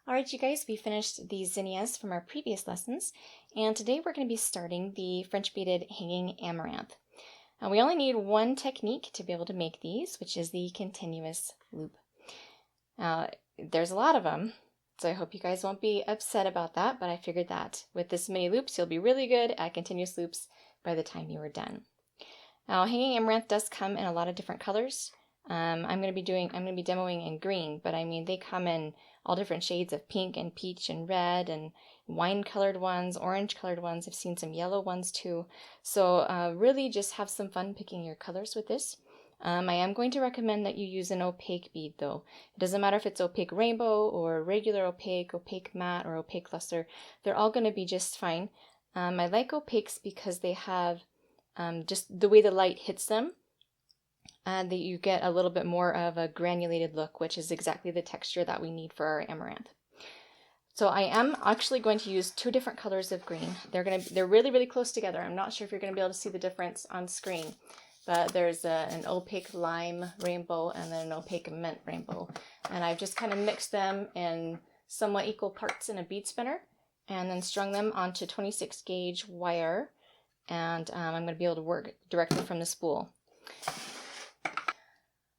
Alright, you guys, we finished the zinnias from our previous lessons, and today we're going to be starting the French Beaded Hanging Amaranth. We only need one technique to be able to make these, which is the continuous loop. There's a lot of them, so I hope you guys won't be upset about that, but I figured that with this many loops, you'll be really good at continuous loops by the time you are done. Now, Hanging Amaranth does come in a lot of different colors. I'm going to be demoing in green, but I mean, they come in all different shades of pink and peach and red and wine colored ones, orange colored ones. I've seen some yellow ones too. So really just have some fun picking your colors with this. I am going to recommend that you use an opaque bead though. It doesn't matter if it's opaque rainbow or regular opaque matte, or opaque luster. They're all going to be just fine. I like opaques because they have just the way the light hits them, that you get a little bit more of a granulated look, which is exactly the texture that we need for our amaranth. So I am actually going to use two different colors of green. They're really, really close together. I'm not sure if you're going to be able to see the difference on screen, but there's an opaque lime rainbow and then an opaque mint rainbow. And I've just kind of mixed them in somewhat equal parts in a bead spinner and then strung them onto 26 gauge wire. And I'm going to be able to work directly from the spool.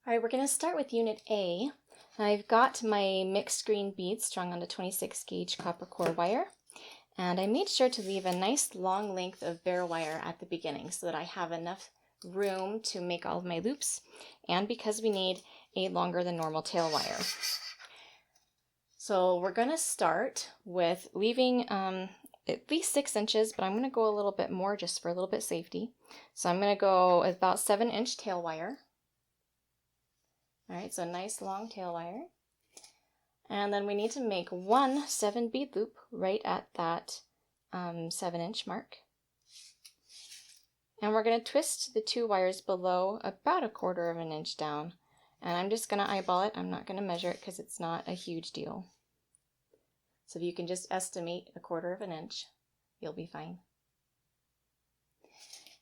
Alright, we're going to start with Unit A. I've got my mixed green beads strung onto 26 gauge copper core wire, and I made sure to leave a nice long length of bare wire at the beginning so that I have enough room to make all of my loops, and because we need a longer than normal tail wire. So we're going to start with leaving at least 6 inches, but I'm going to go a little bit more just for a little bit safety. So I'm going to go about 7-inch tail wire. Alright, so nice long tail wire. And then we need to make one 7-bead loop right at that 7-inch mark. And we're going to twist the 2 wires below about 1/4 of an inch down. And I'm just going to eyeball it. I'm not going to measure it because it's not a huge deal. So if you can just estimate 1/4 of an inch, you'll be fine.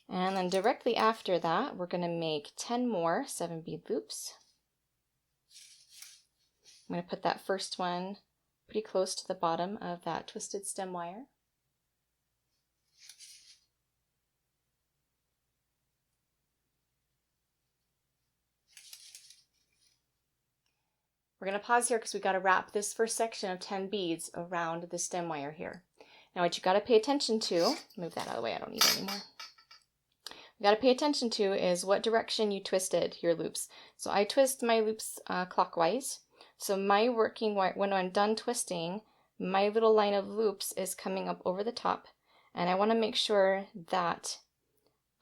And then directly after that, we're going to make 10 more 7-bead loops. I'm going to put that first one pretty close to the bottom of that twisted stem wire. We're going to pause here because we've got to wrap this first section of 10 beads around the stem wire here. Now what you got to pay attention to, move that out of the way, I don't need it anymore. You got to pay attention to is what direction you twisted your loops. So I twist my loops clockwise. So my working wire, when I'm done twisting, my little line of loops is coming up over the top, and I want to make sure that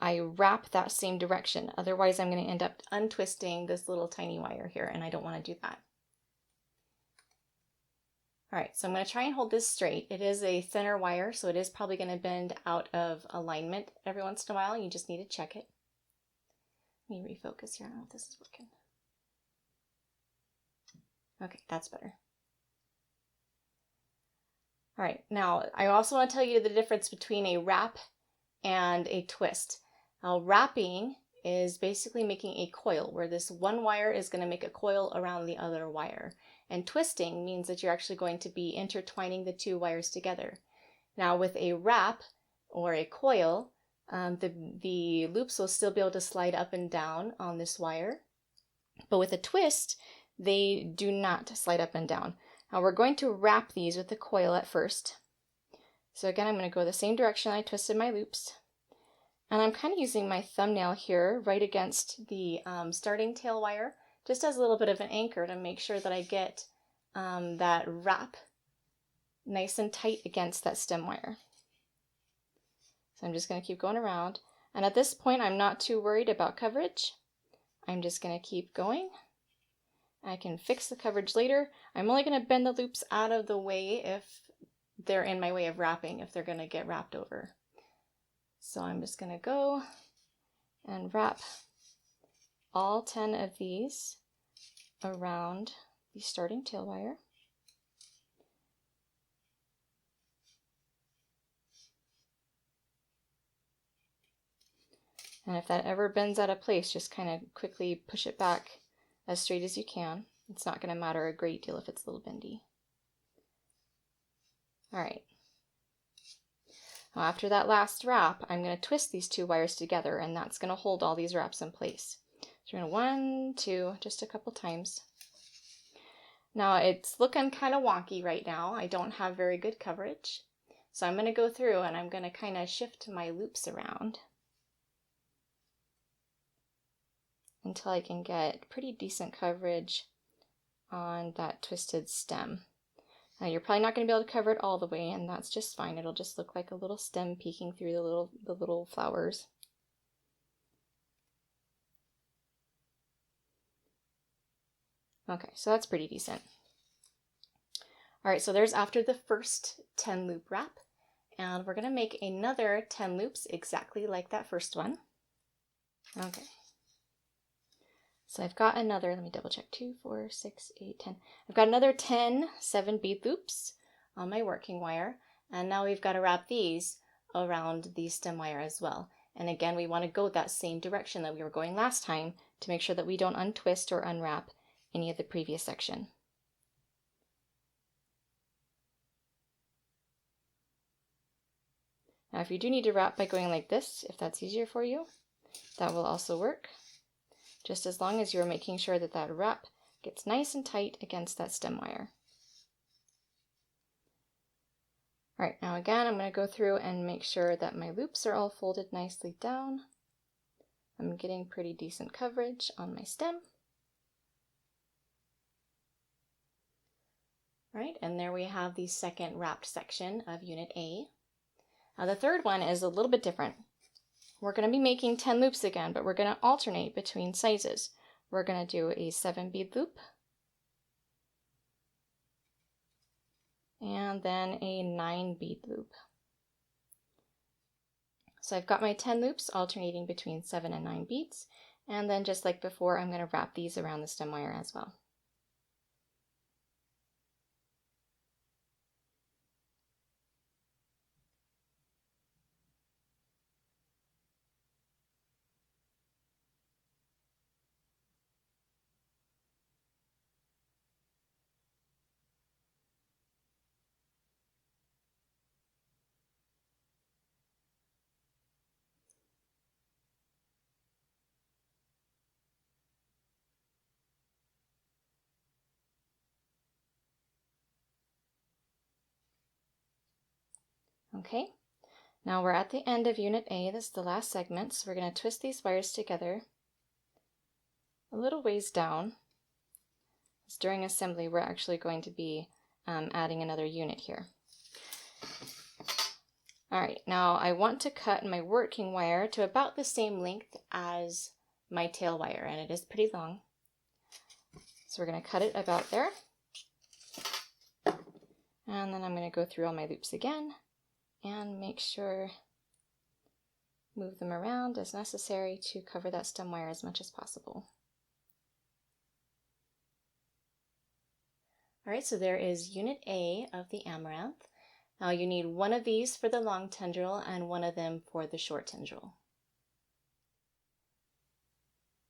I wrap that same direction. Otherwise I'm going to end up untwisting this little tiny wire here, and I don't want to do that. Alright, so I'm going to try and hold this straight. It is a thinner wire, so it is probably going to bend out of alignment every once in a while. You just need to check it. Let me refocus here. I don't know if this is working. Okay, that's better. Alright, now I also want to tell you the difference between a wrap and a twist. Now, wrapping is basically making a coil where this one wire is going to make a coil around the other wire. And twisting means that you're actually going to be intertwining the 2 wires together. Now with a wrap or a coil, the loops will still be able to slide up and down on this wire. But with a twist, they do not slide up and down. Now we're going to wrap these with the coil at first. So again, I'm going to go the same direction I twisted my loops. And I'm kind of using my thumbnail here right against the starting tail wire, just as a little bit of an anchor to make sure that I get that wrap nice and tight against that stem wire. So I'm just going to keep going around. And at this point, I'm not too worried about coverage. I'm just going to keep going. I can fix the coverage later. I'm only going to bend the loops out of the way if they're in my way of wrapping, if they're going to get wrapped over. So I'm just going to go and wrap all 10 of these around the starting tail wire. And if that ever bends out of place, just kind of quickly push it back as straight as you can. It's not going to matter a great deal if it's a little bendy. All right. Now after that last wrap, I'm going to twist these two wires together, and that's going to hold all these wraps in place. So we're going to 1, 2, just a couple times. Now it's looking kind of wonky right now. I don't have very good coverage. So I'm going to go through and I'm going to kind of shift my loops around until I can get pretty decent coverage on that twisted stem. Now you're probably not going to be able to cover it all the way, and that's just fine. It'll just look like a little stem peeking through the little flowers. Okay, so that's pretty decent. All right, so there's after the first 10 loop wrap, and we're going to make another 10 loops exactly like that first one. Okay. So I've got another, let me double check, 2, 4, 6, 8, 10. I've got another 10 7 bead loops on my working wire, and now we've got to wrap these around the stem wire as well. And again, we want to go that same direction that we were going last time to make sure that we don't untwist or unwrap any of the previous section. Now if you do need to wrap by going like this, if that's easier for you, that will also work. Just as long as you're making sure that that wrap gets nice and tight against that stem wire. All right, now again, I'm going to go through and make sure that my loops are all folded nicely down. I'm getting pretty decent coverage on my stem. All right, and there we have the second wrapped section of Unit A. Now the third one is a little bit different. We're going to be making 10 loops again, but we're going to alternate between sizes. We're going to do a 7 bead loop, and then a 9 bead loop. So I've got my 10 loops alternating between 7 and 9 beads, and then just like before, I'm going to wrap these around the stem wire as well. Okay, now we're at the end of Unit A. This is the last segment, so we're going to twist these wires together a little ways down. During assembly, we're actually going to be adding another unit here. All right, now I want to cut my working wire to about the same length as my tail wire, and it is pretty long. So we're going to cut it about there. And then I'm going to go through all my loops again and make sure, move them around as necessary to cover that stem wire as much as possible. All right, so there is Unit A of the amaranth. Now you need one of these for the long tendril and one of them for the short tendril.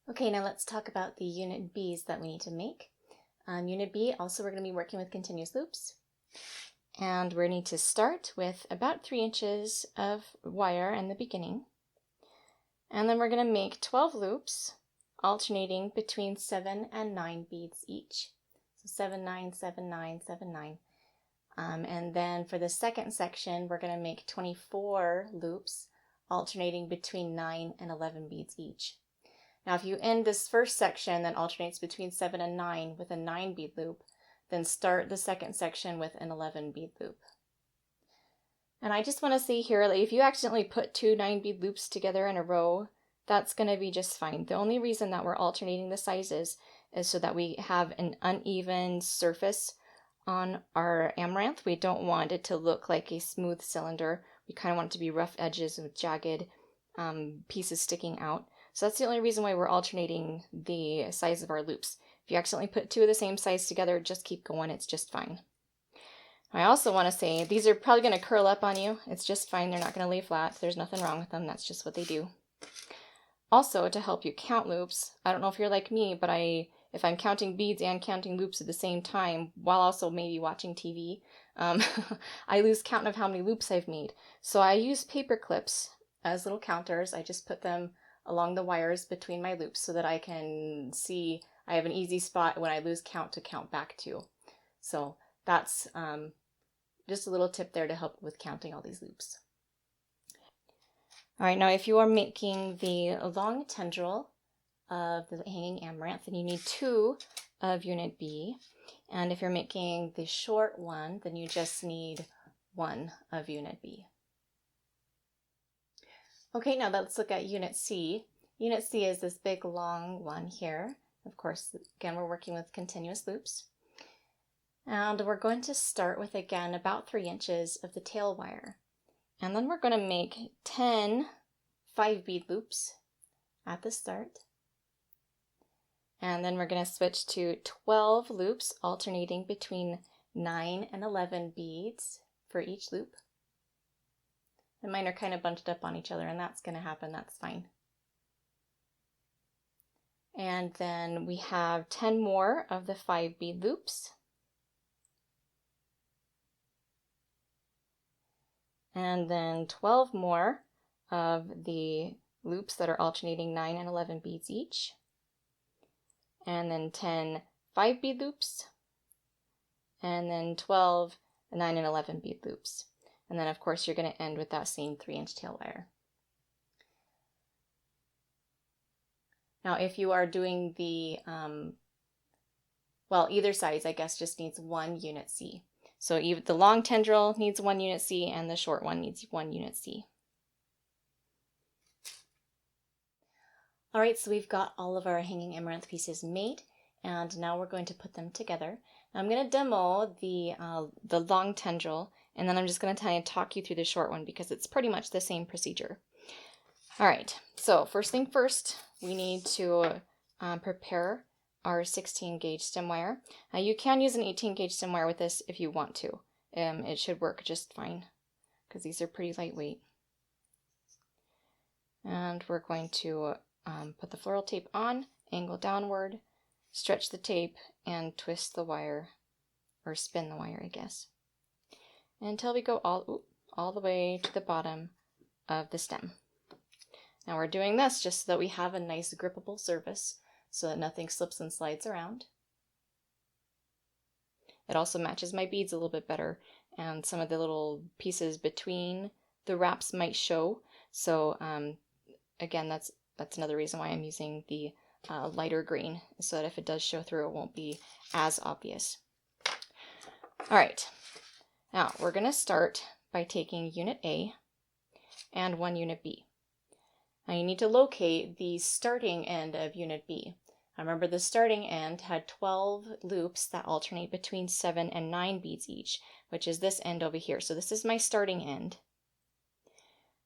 Okay, now let's talk about the Unit B's that we need to make. Unit B, also we're going to be working with continuous loops. And we need to start with about 3 inches of wire in the beginning. And then we're going to make 12 loops, alternating between 7 and 9 beads each. So 7, 9, 7, 9, 7, 9. And then for the second section, we're going to make 24 loops, alternating between 9 and 11 beads each. Now if you end this first section that alternates between 7 and 9 with a 9 bead loop, then start the second section with an 11 bead loop. And I just want to say here, like, if you accidentally put 2 9 bead loops together in a row, that's going to be just fine. The only reason that we're alternating the sizes is so that we have an uneven surface on our amaranth. We don't want it to look like a smooth cylinder. We kind of want it to be rough edges with jagged pieces sticking out. So that's the only reason why we're alternating the size of our loops. If you accidentally put 2 of the same size together, just keep going, it's just fine. I also want to say, these are probably going to curl up on you. It's just fine, they're not going to lay flat. There's nothing wrong with them, that's just what they do. Also, to help you count loops, I don't know if you're like me, but if I'm counting beads and counting loops at the same time, while also maybe watching TV, I lose count of how many loops I've made. So I use paper clips as little counters. I just put them along the wires between my loops so that I can see I have an easy spot when I lose count to count back to. So that's just a little tip there to help with counting all these loops. All right, now if you are making the long tendril of the hanging amaranth, then you need 2 of unit B. And if you're making the short one, then you just need 1 of unit B. Okay, now let's look at unit C. Unit C is this big long one here. Of course, again, we're working with continuous loops. And we're going to start with, again, about 3 inches of the tail wire. And then we're going to make 10 5-bead loops at the start. And then we're going to switch to 12 loops, alternating between 9 and 11 beads for each loop. And mine are kind of bunched up on each other, and that's going to happen, that's fine. And then we have 10 more of the 5-bead loops. And then 12 more of the loops that are alternating 9 and 11 beads each. And then 10 5-bead loops. And then 12 9 and 11 bead loops. And then of course you're going to end with that same 3-inch tail wire. Now if you are doing the, well, either size I guess just needs 1 unit C. So even the long tendril needs 1 unit C and the short one needs 1 unit C. All right, so we've got all of our hanging amaranth pieces made, and now we're going to put them together. Now I'm going to demo the long tendril, and then I'm just going to kind of talk you through the short one because it's pretty much the same procedure. All right, so first thing first, we need to prepare our 16 gauge stem wire. You can use an 18 gauge stem wire with this if you want to. It should work just fine because these are pretty lightweight. And we're going to put the floral tape on, angle downward, stretch the tape, and twist the wire, or spin the wire, I guess, until we go all the way to the bottom of the stem. Now we're doing this just so that we have a nice grippable surface so that nothing slips and slides around. It also matches my beads a little bit better, and some of the little pieces between the wraps might show. So again, that's another reason why I'm using the lighter green, so that if it does show through, it won't be as obvious. All right, now we're going to start by taking unit A and 1 unit B. Now you need to locate the starting end of unit B. Now remember, the starting end had 12 loops that alternate between 7 and 9 beads each, which is this end over here. So this is my starting end.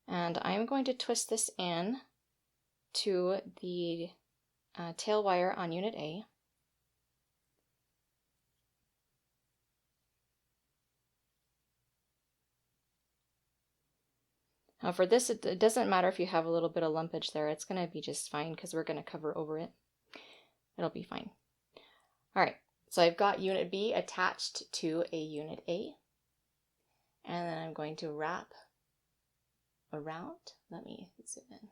And I'm going to twist this in to the tail wire on unit A. Now for this, it doesn't matter if you have a little bit of lumpage there. It's going to be just fine because we're going to cover over it. It'll be fine. All right, so I've got unit B attached to a unit A. And then I'm going to wrap around. Let me zoom in.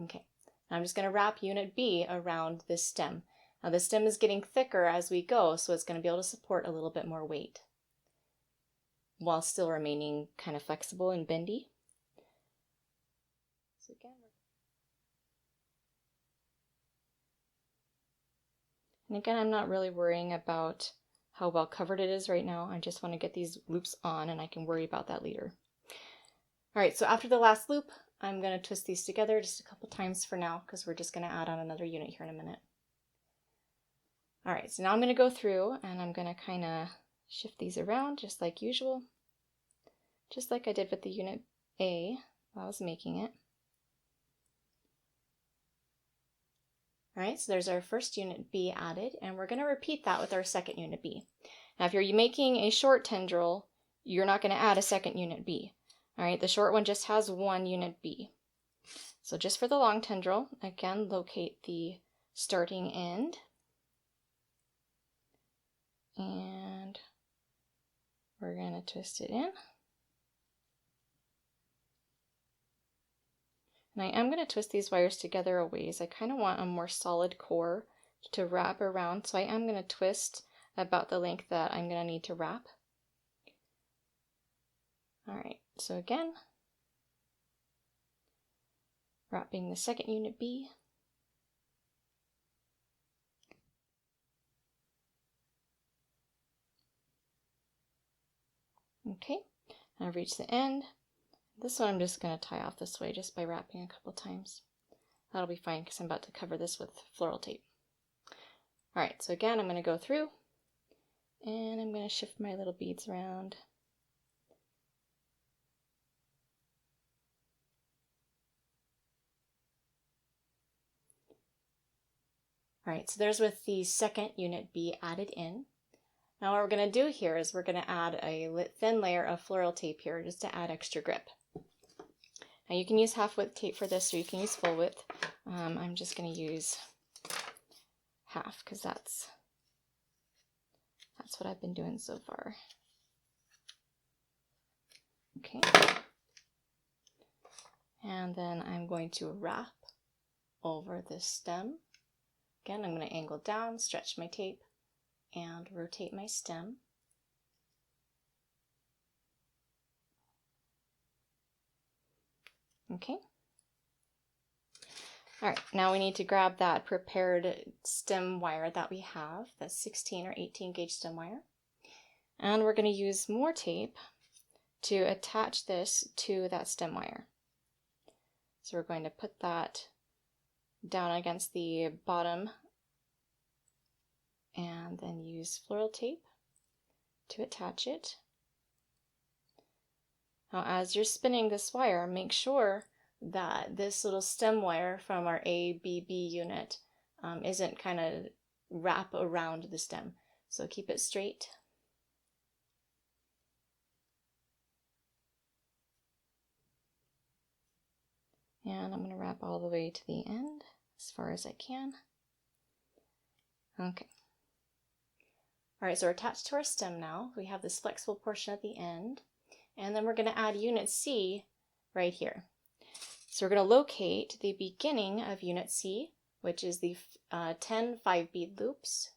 Okay, I'm just going to wrap unit B around this stem. Now the stem is getting thicker as we go, so it's going to be able to support a little bit more weight while still remaining kind of flexible and bendy. So again, and again, I'm not really worrying about how well covered it is right now. I just want to get these loops on, and I can worry about that later. All right, so after the last loop, I'm going to twist these together just a couple times for now because we're just going to add on another unit here in a minute. All right, so now I'm going to go through and I'm going to kind of shift these around just like usual, just like I did with the unit A while I was making it. All right, so there's our first unit B added, and we're going to repeat that with our second unit B. Now, if you're making a short tendril, you're not going to add a second unit B. All right, the short one just has 1 unit B. So just for the long tendril, again, locate the starting end. to twist it in. And I am going to twist these wires together a ways. I kind of want a more solid core to wrap around, so I am going to twist about the length that I'm going to need to wrap. Alright, so again, wrapping the second unit B. Okay, I've reached the end. This one I'm just going to tie off this way just by wrapping a couple times. That'll be fine because I'm about to cover this with floral tape. Alright, so again I'm going to go through and I'm going to shift my little beads around. Alright, so there's with the second unit B added in. Now what we're going to do here is we're going to add a thin layer of floral tape here just to add extra grip. Now you can use half width tape for this or you can use full width. I'm just going to use half because that's what I've been doing so far. Okay. And then I'm going to wrap over this stem. Again, I'm going to angle down, stretch my tape, and rotate my stem. Okay. Alright, now we need to grab that prepared stem wire that we have, the 16 or 18 gauge stem wire. And we're going to use more tape to attach this to that stem wire. So we're going to put that down against the bottom and then use floral tape to attach it. Now as you're spinning this wire, make sure that this little stem wire from our ABB unit isn't kind of wrap around the stem. So keep it straight. And I'm going to wrap all the way to the end as far as I can. Okay. Alright, so we're attached to our stem now. We have this flexible portion at the end. And then we're going to add unit C right here. So we're going to locate the beginning of unit C, which is the 10 5-bead loops.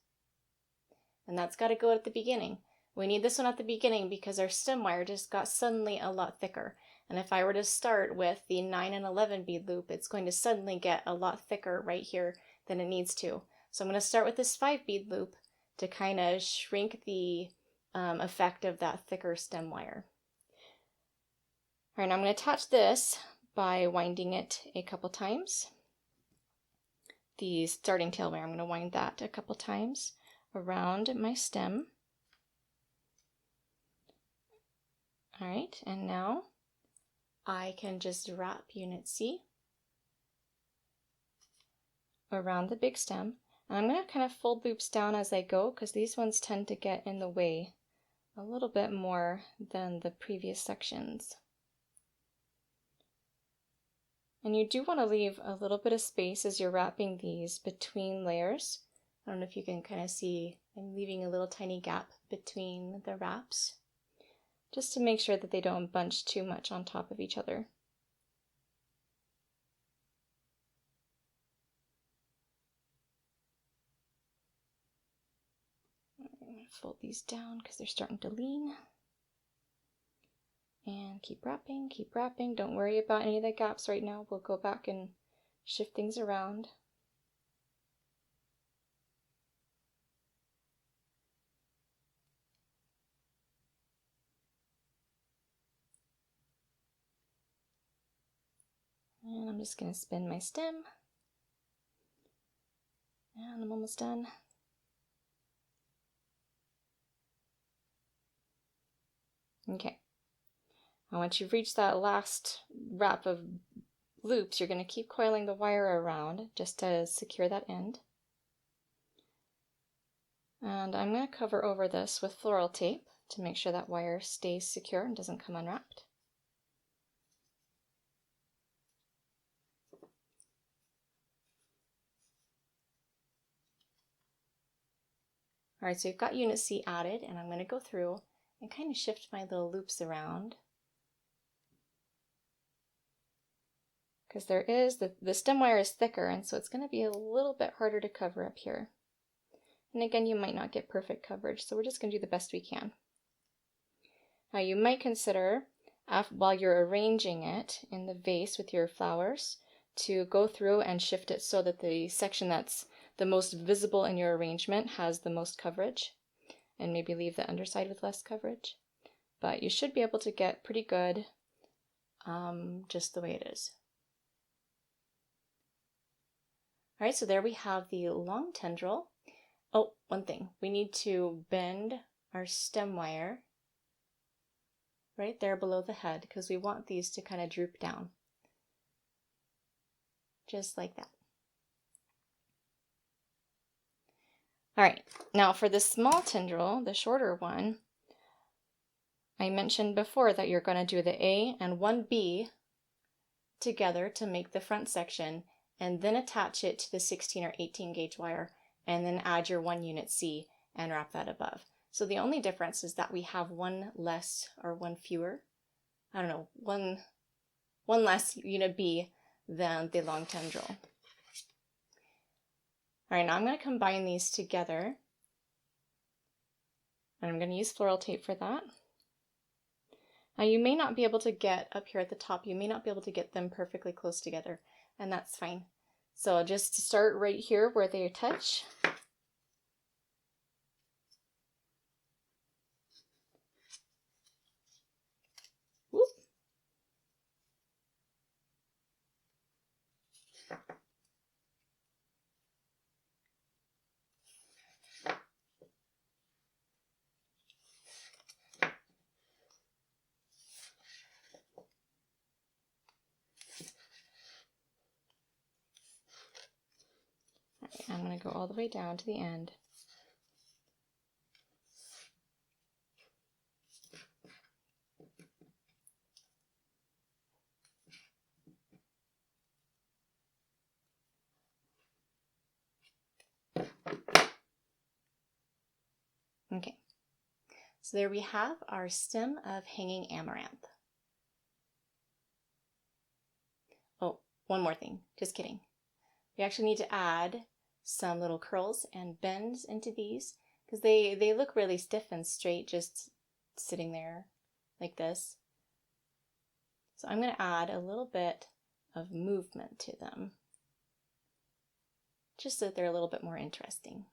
And that's got to go at the beginning. We need this one at the beginning because our stem wire just got suddenly a lot thicker. And if I were to start with the 9 and 11 bead loop, it's going to suddenly get a lot thicker right here than it needs to. So I'm going to start with this 5-bead loop to kind of shrink the effect of that thicker stem wire. All right, now I'm going to attach this by winding it a couple times. The starting tail wire, I'm going to wind that a couple times around my stem. All right, and now I can just wrap unit C around the big stem. And I'm going to kind of fold loops down as I go because these ones tend to get in the way a little bit more than the previous sections. And you do want to leave a little bit of space as you're wrapping these between layers. I don't know if you can kind of see I'm leaving a little tiny gap between the wraps, just to make sure that they don't bunch too much on top of each other. I'm going to fold these down because they're starting to lean. And keep wrapping, keep wrapping. Don't worry about any of the gaps right now. We'll go back and shift things around. And I'm just going to spin my stem. And I'm almost done. Okay. Now once you've reached that last wrap of loops, you're going to keep coiling the wire around just to secure that end. And I'm going to cover over this with floral tape to make sure that wire stays secure and doesn't come unwrapped. Alright, so you've got unit C added, and I'm going to go through and kind of shift my little loops around. Because there is, the stem wire is thicker, and so it's going to be a little bit harder to cover up here. And again, you might not get perfect coverage, so we're just going to do the best we can. Now you might consider, while you're arranging it in the vase with your flowers, to go through and shift it so that the section that's the most visible in your arrangement has the most coverage, and maybe leave the underside with less coverage. But you should be able to get pretty good just the way it is. All right, so there we have the long tendril. Oh, one thing, we need to bend our stem wire right there below the head because we want these to kind of droop down. Just like that. All right, now for the small tendril, the shorter one, I mentioned before that you're going to do the A and one B together to make the front section, and then attach it to the 16 or 18 gauge wire, and then add your 1 unit C and wrap that above. So the only difference is that we have one less or one fewer, I don't know, one less unit B than the long tendril. All right, now I'm going to combine these together, and I'm going to use floral tape for that. Now you may not be able to get up here at the top, you may not be able to get them perfectly close together, and that's fine. So just to start right here where they touch. Whoop. I'm going to go all the way down to the end. Okay, so there we have our stem of hanging amaranth. Oh, one more thing, just kidding. We actually need to add some little curls and bends into these because they look really stiff and straight just sitting there like this. So I'm going to add a little bit of movement to them just so that they're a little bit more interesting.